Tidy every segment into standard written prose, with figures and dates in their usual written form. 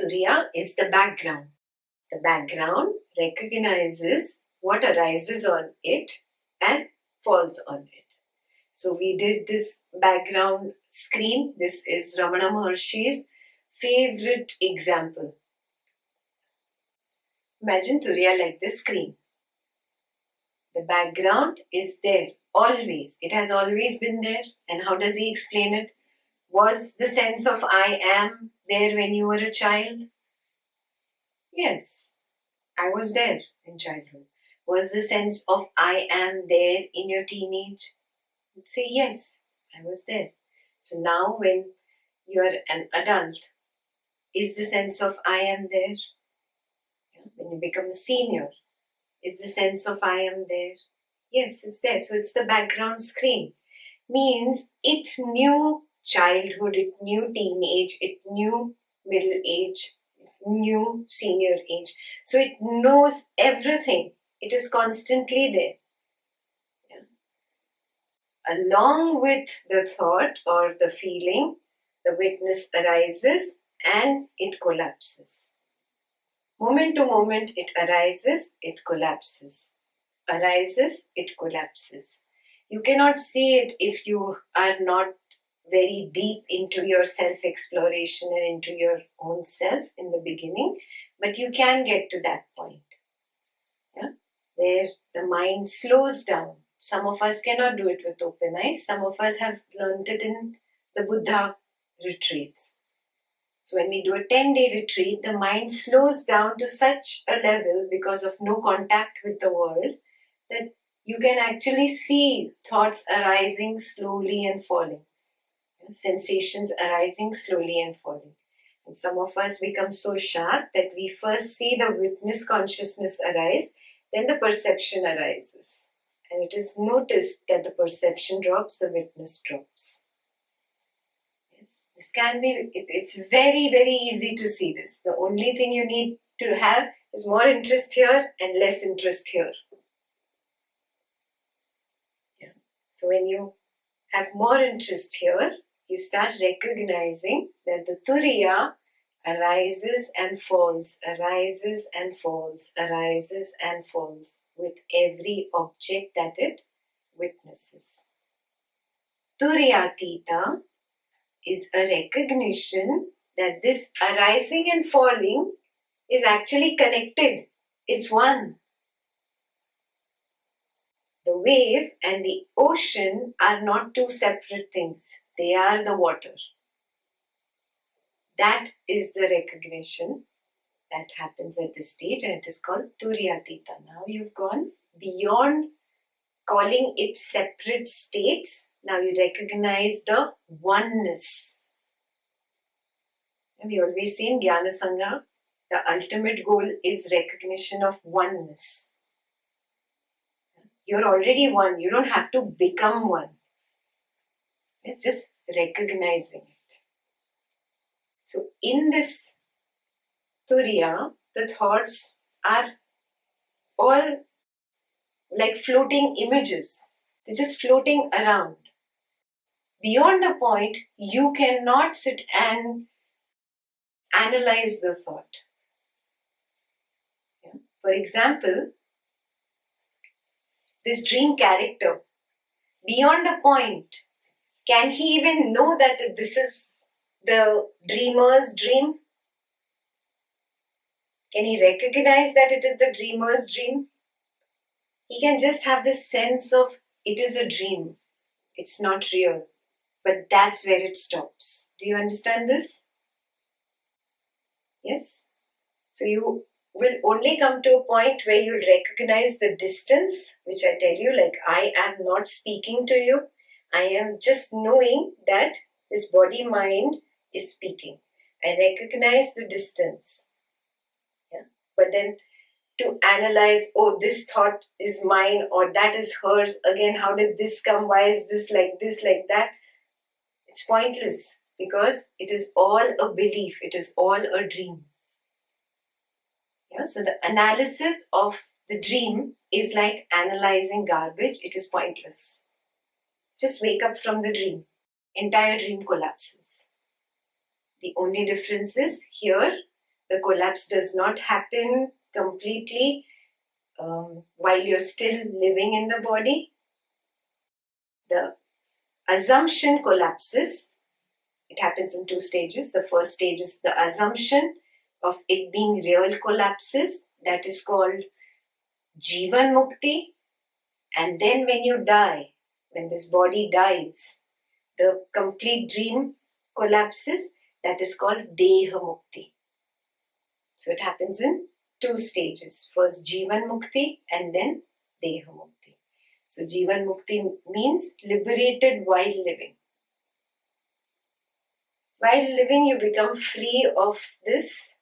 Turiya is the background. The background recognizes what arises on it and falls on it. So we did this background screen. This is Ramana Maharshi's favorite example. Imagine Turiya like this screen. The background is there always. It has always been there. And how does he explain it? Was the sense of I am there when you were a child? Yes, I was there in childhood. Was the sense of I am there in your teenage? You'd say yes, I was there. So now when you're an adult, is the sense of I am there? When you become a senior, is the sense of I am there? Yes, it's there. So it's the background screen. Means it knew childhood, it knew teenage, it knew middle age, it knew senior age. So it knows everything. It is constantly there. Along with the thought or the feeling, the witness arises and it collapses. Moment to moment, it arises, it collapses. Arises, it collapses. You cannot see it if you are not very deep into your self-exploration and into your own self in the beginning, but you can get to that point, where the mind slows down. Some of us cannot do it with open eyes. Some of us have learned it in the Buddha retreats. So when we do a 10-day retreat, the mind slows down to such a level because of no contact with the world that you can actually see thoughts arising slowly and falling. Sensations arising slowly and falling. And some of us become so sharp that we first see the witness consciousness arise, then the perception arises. And it is noticed that the perception drops, the witness drops. Yes, this can be, it's very, very easy to see this. The only thing you need to have is more interest here and less interest here. So when you have more interest here, you start recognizing that the Turiya arises and falls, arises and falls, arises and falls with every object that it witnesses. Turiyatita is a recognition that this arising and falling is actually connected. It's one. The wave and the ocean are not two separate things. They are the water. That is the recognition that happens at this stage, and it is called Turiyatita. Now you've gone beyond calling it separate states. Now you recognize the oneness. And we always say in Jnana Sangha, the ultimate goal is recognition of oneness. You're already one. You don't have to become one. It's just recognizing it. So in this Turiya, the thoughts are all like floating images. They're just floating around. Beyond a point, you cannot sit and analyze the thought. For example, this dream character, beyond a point, can he even know that this is the dreamer's dream? Can he recognize that it is the dreamer's dream? He can just have this sense of it is a dream. It's not real. But that's where it stops. Do you understand this? Yes? So you will only come to a point where you'll recognize the distance, which I tell you, like I am not speaking to you. I am just knowing that this body-mind is speaking. I recognize the distance. But then to analyze, oh, this thought is mine or that is hers. Again, how did this come? Why is this, like that? It's pointless because it is all a belief. It is all a dream. So the analysis of the dream is like analyzing garbage. It is pointless. Just wake up from the dream. Entire dream collapses. The only difference is here The collapse does not happen completely while you're still living in the body. The assumption collapses. It happens in 2 stages. The first stage is the assumption of it being real collapses. That is called Jivan Mukti. And then when you die, when this body dies, the complete dream collapses. That is called Deha Mukti. So it happens in 2 stages. First Jivan Mukti and then Deha Mukti. So Jivan Mukti means liberated while living. While living, you become free of this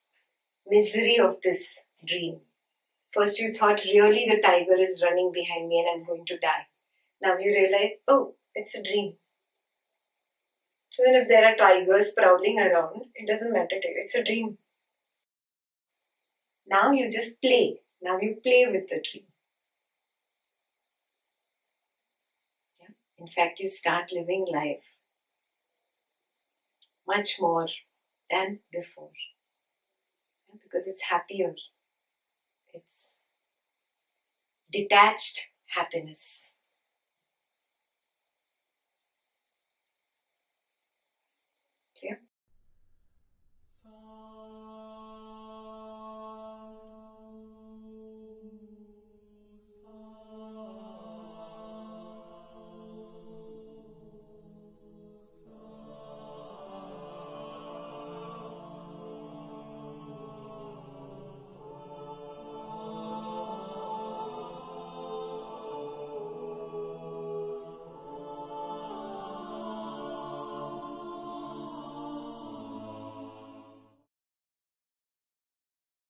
misery of this dream. First you thought really the tiger is running behind me and I'm going to die. Now you realize, oh, it's a dream. So even if there are tigers prowling around, it doesn't matter to you. It's a dream. Now you just play. Now you play with the dream. Yeah? In fact, you start living life much more than before. Yeah? Because it's happier. It's detached happiness.